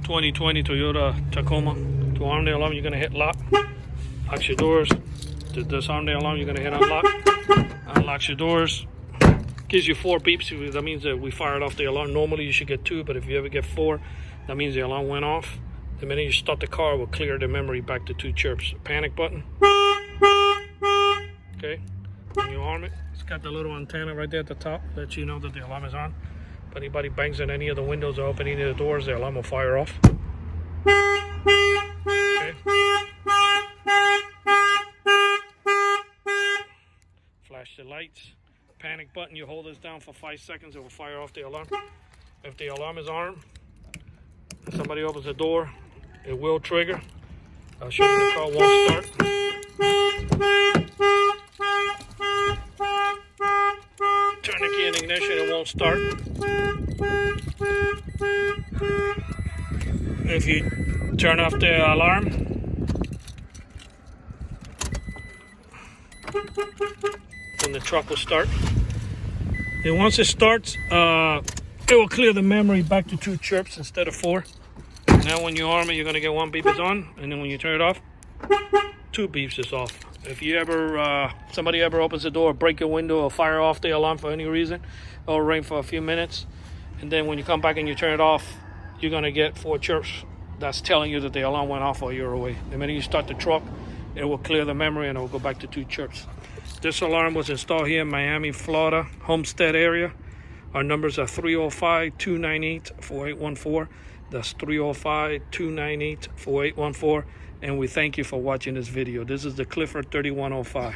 2020 Toyota Tacoma. To arm the alarm, you're going to hit lock. Locks your doors. To disarm the alarm, you're going to hit unlock. Unlocks your doors. Gives you 4 beeps. That means that we fired off the alarm. Normally you should get 2, but if you ever get 4, that means the alarm went off. The minute you start the car, it will clear the memory back to 2 chirps. Panic button. Okay. When you arm it, it's got the little antenna right there at the top. Lets you know that the alarm is on. If anybody bangs on any of the windows or open any of the doors, the alarm will fire off. Okay. Flash the lights. Panic button, you hold this down for 5 seconds, it will fire off the alarm. If the alarm is armed, if somebody opens the door, it will trigger. I'll show you the car won't start. Turn the key in ignition, it won't start. If you turn off the alarm, then the truck will start. And once it starts, it will clear the memory back to 2 chirps instead of 4. Now when you arm it, you're going to get 1 beep is on, and then when you turn it off, 2 beeps is off. If you ever, somebody ever opens the door, break a window, or fire off the alarm for any reason, it'll ring for a few minutes, and then when you come back and you turn it off, you're going to get 4 chirps. That's telling you that the alarm went off while you're away. The minute you start the truck, it will clear the memory and it will go back to 2 chirps. This alarm was installed here in Miami, Florida, Homestead area. Our numbers are 305-298-4814. That's 305-298-4814. And we thank you for watching this video. This is the Clifford 3105.